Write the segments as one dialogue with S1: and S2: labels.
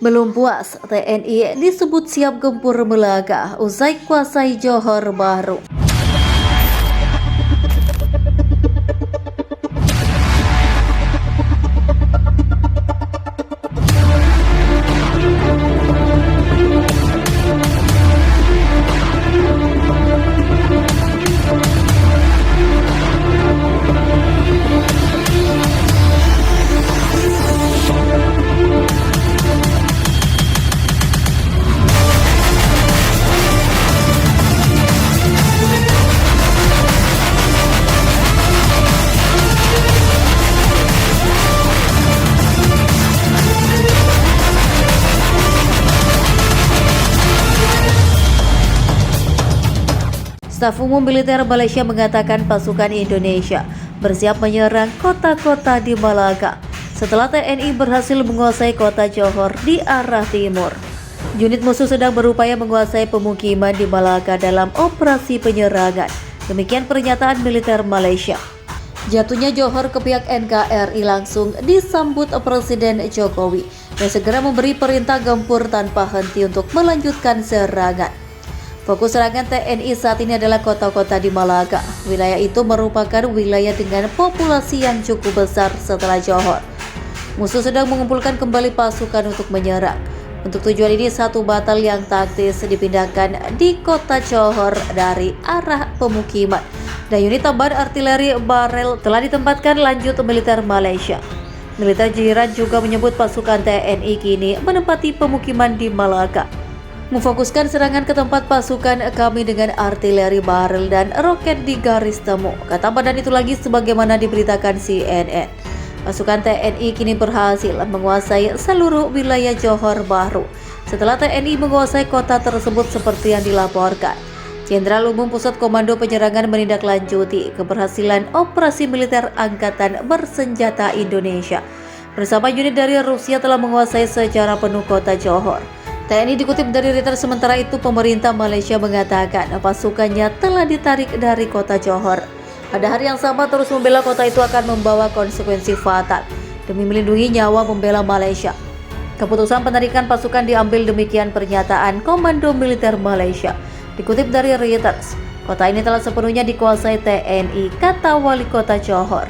S1: Belum puas, TNI disebut siap gempur Melaga usai kuasai Johor Bahru. Staf Umum Militer Malaysia mengatakan pasukan Indonesia bersiap menyerang kota-kota di Malaka setelah TNI berhasil menguasai kota Johor di arah timur. Unit musuh sedang berupaya menguasai pemukiman di Malaka dalam operasi penyerangan. Demikian pernyataan militer Malaysia. Jatuhnya Johor ke pihak NKRI langsung disambut Presiden Jokowi dan segera memberi perintah gempur tanpa henti untuk melanjutkan serangan. Fokus serangan TNI saat ini adalah kota-kota di Malaka. Wilayah itu merupakan wilayah dengan populasi yang cukup besar setelah Johor. Musuh sedang mengumpulkan kembali pasukan untuk menyerang. Untuk tujuan ini, satu batalion taktis dipindahkan di kota Johor dari arah pemukiman. Dan unit tambahan artileri barel telah ditempatkan lanjut militer Malaysia. Militer Jiran juga menyebut pasukan TNI kini menempati pemukiman di Malaka. Memfokuskan serangan ke tempat pasukan kami dengan artileri barel dan roket di garis temu, kata badan itu lagi sebagaimana diberitakan CNN. Pasukan TNI kini berhasil menguasai seluruh wilayah Johor Bahru setelah TNI menguasai kota tersebut seperti yang dilaporkan. Jenderal Umum Pusat Komando Penyerangan menindaklanjuti keberhasilan operasi militer Angkatan Bersenjata Indonesia bersama unit dari Rusia telah menguasai secara penuh kota Johor. TNI dikutip dari Reuters. Sementara itu pemerintah Malaysia mengatakan pasukannya telah ditarik dari kota Johor. Pada hari yang sama terus membela kota itu akan membawa konsekuensi fatal demi melindungi nyawa pembela Malaysia. Keputusan penarikan pasukan diambil, demikian pernyataan Komando Militer Malaysia. Dikutip dari Reuters, kota ini telah sepenuhnya dikuasai TNI, kata wali kota Johor.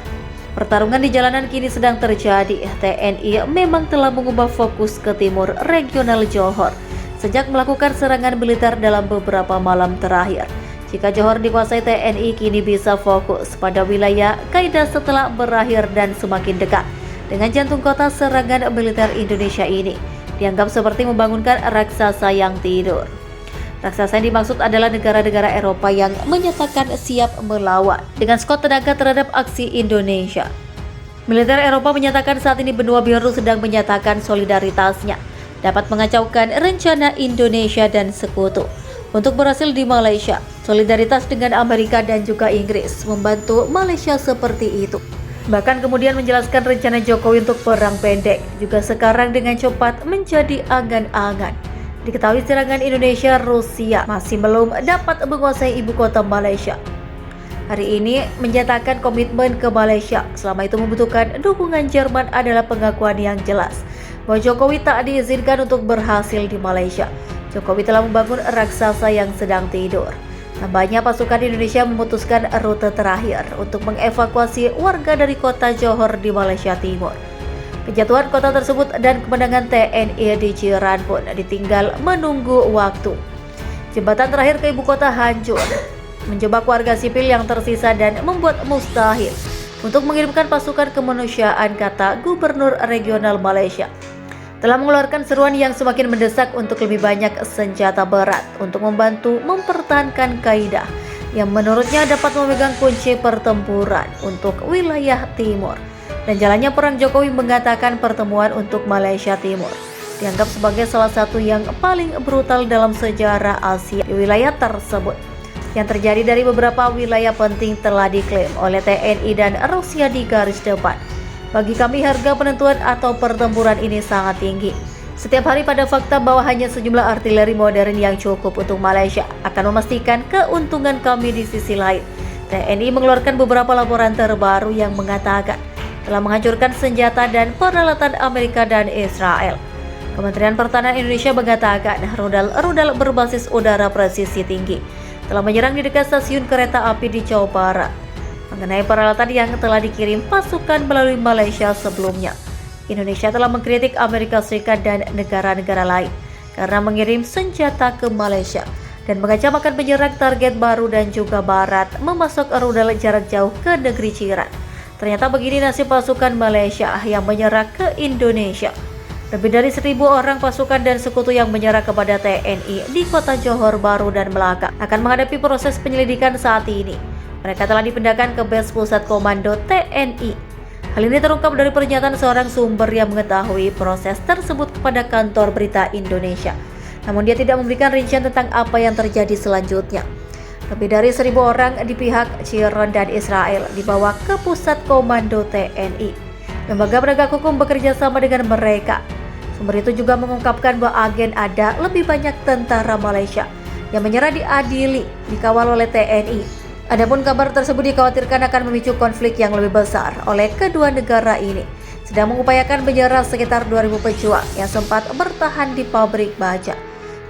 S1: Pertarungan di jalanan kini sedang terjadi. TNI memang telah mengubah fokus ke timur regional Johor sejak melakukan serangan militer dalam beberapa malam terakhir. Jika Johor dikuasai TNI, kini bisa fokus pada wilayah Qaeda setelah berakhir dan semakin dekat dengan jantung kota. Serangan militer Indonesia ini dianggap seperti membangunkan raksasa yang tidur. Raksasa yang dimaksud adalah negara-negara Eropa yang menyatakan siap melawan dengan skuad tenaga terhadap aksi Indonesia. Militer Eropa menyatakan saat ini benua biru sedang menyatakan solidaritasnya dapat mengacaukan rencana Indonesia dan sekutu untuk berhasil di Malaysia. Solidaritas dengan Amerika dan juga Inggris membantu Malaysia seperti itu. Bahkan kemudian menjelaskan rencana Jokowi untuk perang pendek juga sekarang dengan cepat menjadi angan-angan. Diketahui serangan Indonesia Rusia masih belum dapat menguasai ibu kota Malaysia. Hari ini menyatakan komitmen ke Malaysia, selama itu membutuhkan dukungan Jerman adalah pengakuan yang jelas bahwa Jokowi tak diizinkan untuk berhasil di Malaysia. Jokowi telah membangun raksasa yang sedang tidur. Tambahnya pasukan Indonesia memutuskan rute terakhir untuk mengevakuasi warga dari kota Johor di Malaysia Timur. Kejatuhan kota tersebut dan kemenangan TNI di Jiran pun ditinggal menunggu waktu. Jembatan terakhir ke ibu kota hancur, menjebak warga sipil yang tersisa dan membuat mustahil untuk mengirimkan pasukan kemanusiaan, kata Gubernur Regional Malaysia. Telah mengeluarkan seruan yang semakin mendesak untuk lebih banyak senjata berat untuk membantu mempertahankan Qaeda yang menurutnya dapat memegang kunci pertempuran untuk wilayah timur. Dan jalannya perang, Jokowi mengatakan pertemuan untuk Malaysia Timur dianggap sebagai salah satu yang paling brutal dalam sejarah Asia di wilayah tersebut. Yang terjadi dari beberapa wilayah penting telah diklaim oleh TNI dan Rusia di garis depan. Bagi kami harga penentuan atau pertempuran ini sangat tinggi. Setiap hari pada fakta bahwa hanya sejumlah artileri modern yang cukup untuk Malaysia akan memastikan keuntungan kami di sisi lain. TNI mengeluarkan beberapa laporan terbaru yang mengatakan telah menghancurkan senjata dan peralatan Amerika dan Israel. Kementerian Pertahanan Indonesia mengatakan rudal berbasis udara presisi tinggi telah menyerang di dekat stasiun kereta api di Jawa Barat. Mengenai peralatan yang telah dikirim pasukan melalui Malaysia sebelumnya, Indonesia telah mengkritik Amerika Serikat dan negara-negara lain karena mengirim senjata ke Malaysia dan mengancam akan menyerang target baru dan juga Barat memasok rudal jarak jauh ke negeri jiran. Ternyata begini nasib pasukan Malaysia yang menyerang ke Indonesia. Lebih dari 1.000 orang pasukan dan sekutu yang menyerah kepada TNI di kota Johor Bahru dan Melaka akan menghadapi proses penyelidikan saat ini. Mereka telah dipindahkan ke base pusat komando TNI. Hal ini terungkap dari pernyataan seorang sumber yang mengetahui proses tersebut kepada kantor berita Indonesia. Namun dia tidak memberikan rincian tentang apa yang terjadi selanjutnya. Lebih dari 1.000 orang di pihak Iran dan Israel dibawa ke pusat komando TNI. Lembaga penegak hukum bekerja sama dengan mereka. Sumber itu juga mengungkapkan bahwa ada lebih banyak tentara Malaysia yang menyerah diadili dikawal oleh TNI. Adapun kabar tersebut dikhawatirkan akan memicu konflik yang lebih besar oleh kedua negara ini. Sedang mengupayakan menyerah sekitar 2.000 pejuang yang sempat bertahan di pabrik baja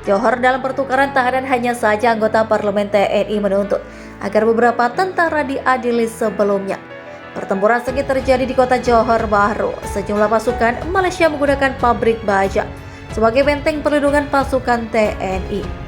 S1: Johor. Dalam pertukaran tahanan hanya saja anggota parlemen TNI menuntut agar beberapa tentara diadili sebelumnya. Pertempuran sengit terjadi di kota Johor Bahru. Sejumlah pasukan Malaysia menggunakan pabrik baja sebagai benteng perlindungan pasukan TNI.